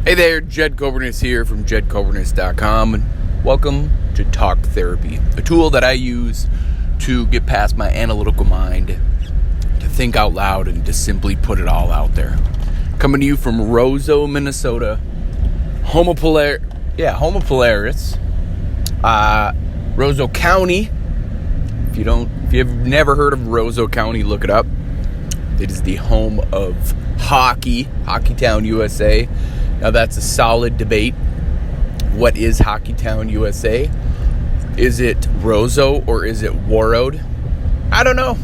Hey there, Jed Coburnis here from jedcoburnis.com, and welcome to Talk Therapy, a tool that I use to get past my analytical mind, to think out loud, and to simply put it all out there. Coming to you from Roseau, Minnesota, home of Polaris, Roseau County. If you've never heard of Roseau County, look it up. It is the home of Hockey Town, USA. Now that's a solid debate. What is Hockey Town, USA? Is it Roseau or is it Warroad? I don't know.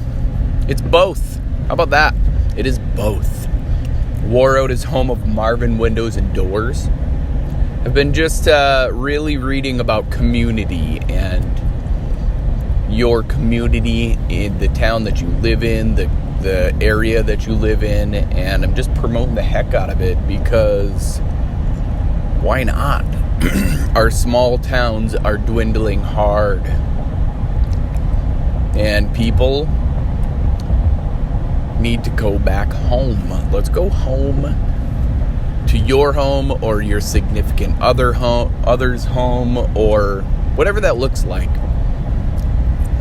It's both. How about that? It is both. Warroad is home of Marvin Windows and Doors. I've been just really reading about community and your community in the town that you live in, the area that you live in, and I'm just promoting the heck out of it because why not? Our small towns are dwindling hard, and people need to go back home. Let's go home, to your home or your significant other's home, or whatever that looks like.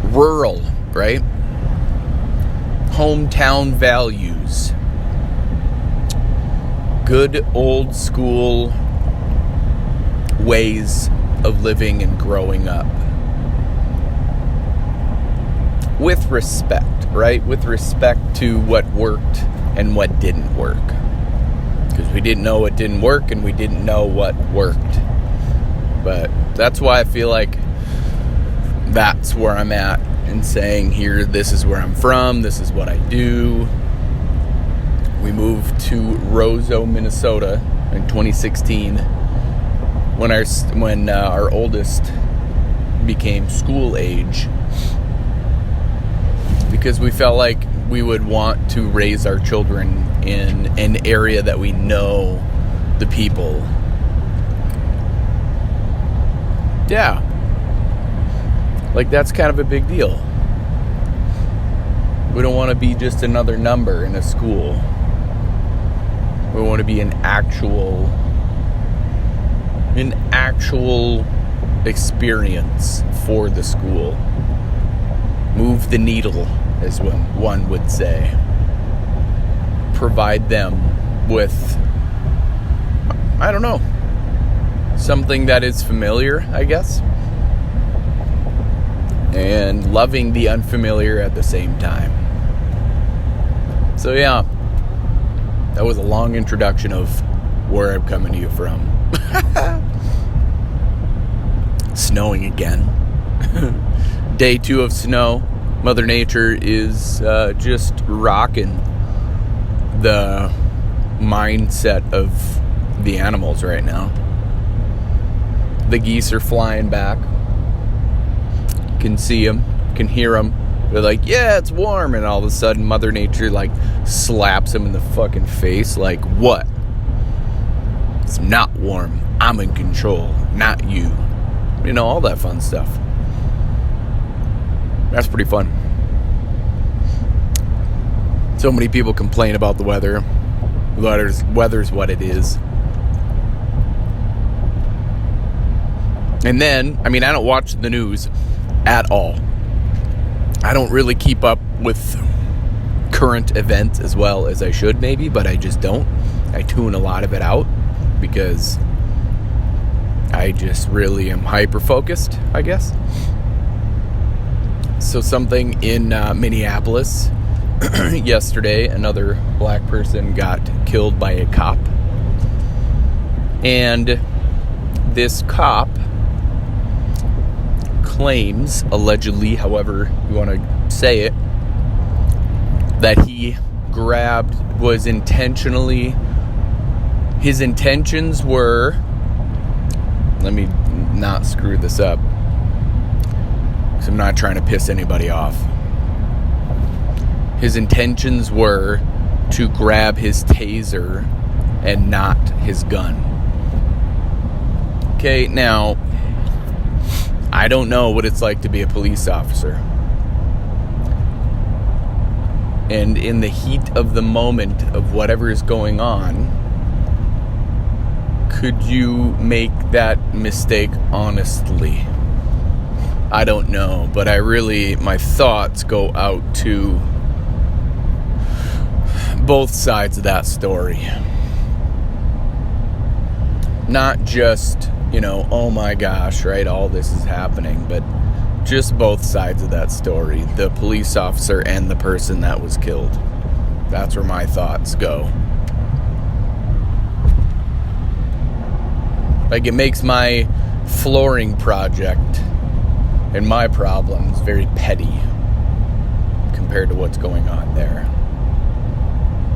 Rural, right? Hometown values. Good old school ways of living and growing up. With respect, right? With respect to what worked and what didn't work. Because we didn't know what didn't work and we didn't know what worked. But that's why I feel like that's where I'm at and saying here, this is where I'm from, this is what I do. We moved to Roseau, Minnesota in 2016 when our oldest became school age, because we felt like we would want to raise our children in an area that we know the people. Yeah. Like, that's kind of a big deal. We don't want to be just another number in a school. We want to be an actual experience for the school. Move the needle, as one would say. Provide them with, I don't know, something that is familiar, I guess. And loving the unfamiliar at the same time. So yeah, that was a long introduction of where I'm coming to you from. Snowing again. Day 2 of snow. Mother Nature is just rocking the mindset of the animals right now. The geese are flying back. Can see them, can hear them. They're like, yeah, it's warm. And all of a sudden, Mother Nature, slaps them in the fucking face. Like, what? It's not warm. I'm in control, not you. You know, all that fun stuff. That's pretty fun. So many people complain about the weather. Weather's what it is. And then, I don't watch the news at all. I don't really keep up with current events as well as I should, maybe, but I just don't. I tune a lot of it out because I just really am hyper-focused, I guess. So something in Minneapolis yesterday, another black person got killed by a cop. And this cop claims, allegedly, however you want to say it, that he his intentions were, let me not screw this up, because I'm not trying to piss anybody off. His intentions were to grab his taser and not his gun. Okay, now, I don't know what it's like to be a police officer. And in the heat of the moment of whatever is going on, could you make that mistake honestly? I don't know, but my thoughts go out to both sides of that story. Not just, oh my gosh, right, all this is happening, but just both sides of that story. The police officer and the person that was killed. That's where my thoughts go. Like, it makes my flooring project and my problems very petty compared to what's going on there.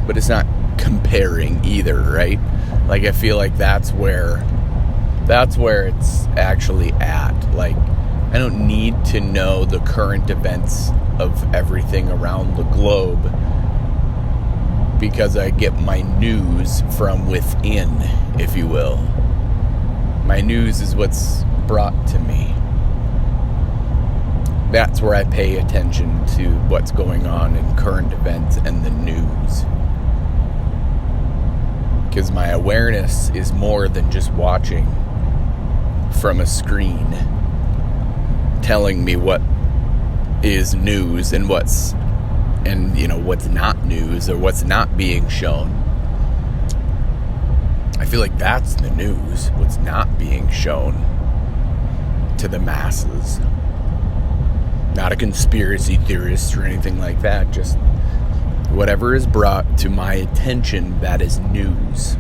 But it's not comparing either, right? Like, I feel like that's where it's actually at. Like, I don't need to know the current events of everything around the globe because I get my news from within, if you will. My news is what's brought to me. That's where I pay attention to what's going on in current events and the news. Because my awareness is more than just watching from a screen telling me what is news and what's not news or what's not being shown. I feel like that's the news, what's not being shown to the masses. Not a conspiracy theorist or anything like that, just whatever is brought to my attention, that is news.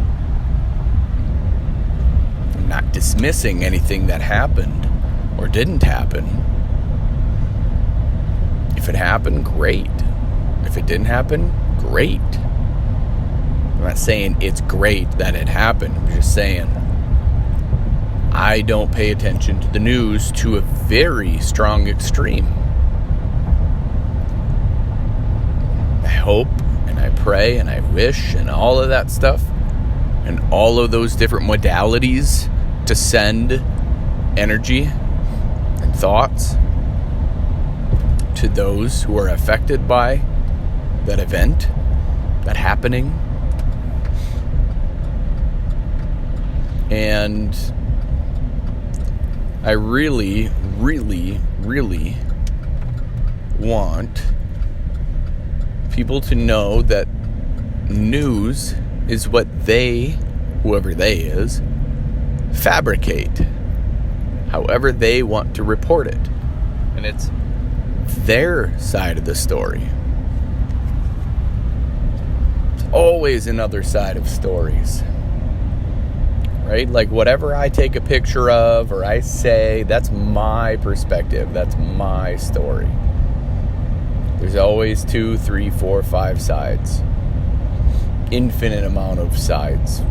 I'm not dismissing anything that happened or didn't happen. If it happened, great. If it didn't happen, great. I'm not saying it's great that it happened. I'm just saying I don't pay attention to the news to a very strong extreme. I hope and I pray and I wish and all of that stuff and all of those different modalities to send energy and thoughts to those who are affected by that event, that happening. And I really, really, really want people to know that news is what they, whoever they is, fabricate however they want to report it. And it's their side of the story. It's always another side of stories. Right? Like, whatever I take a picture of or I say, that's my perspective. That's my story. There's always 2, 3, 4, 5 sides. Infinite amount of sides.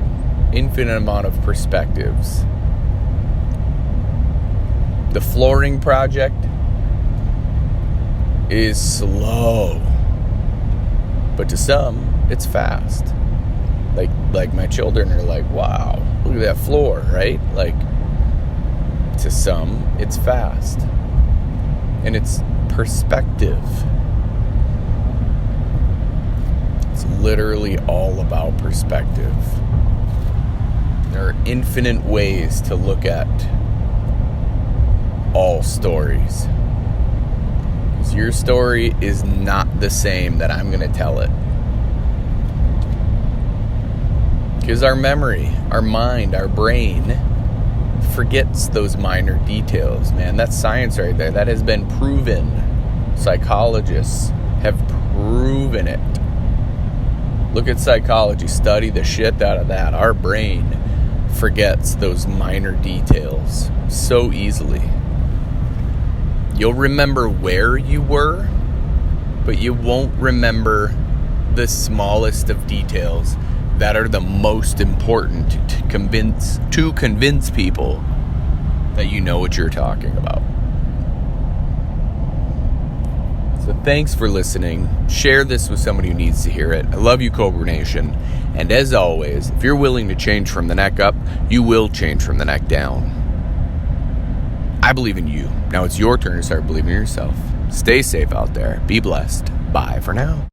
Infinite amount of perspectives. The flooring project is slow. But to some, it's fast. Like my children are like, wow, look at that floor, right? Like, to some, it's fast. And it's perspective. It's literally all about perspective. There are infinite ways to look at all stories. Because your story is not the same that I'm going to tell it. Because our memory, our mind, our brain forgets those minor details, man. That's science right there. That has been proven. Psychologists have proven it. Look at psychology. Study the shit out of that. Our brain forgets those minor details so easily. You'll remember where you were, but you won't remember the smallest of details that are the most important to convince people that you know what you're talking about. So thanks for listening. Share this with somebody who needs to hear it. I love you, Cobra Nation. And as always, if you're willing to change from the neck up, you will change from the neck down. I believe in you. Now it's your turn to start believing in yourself. Stay safe out there. Be blessed. Bye for now.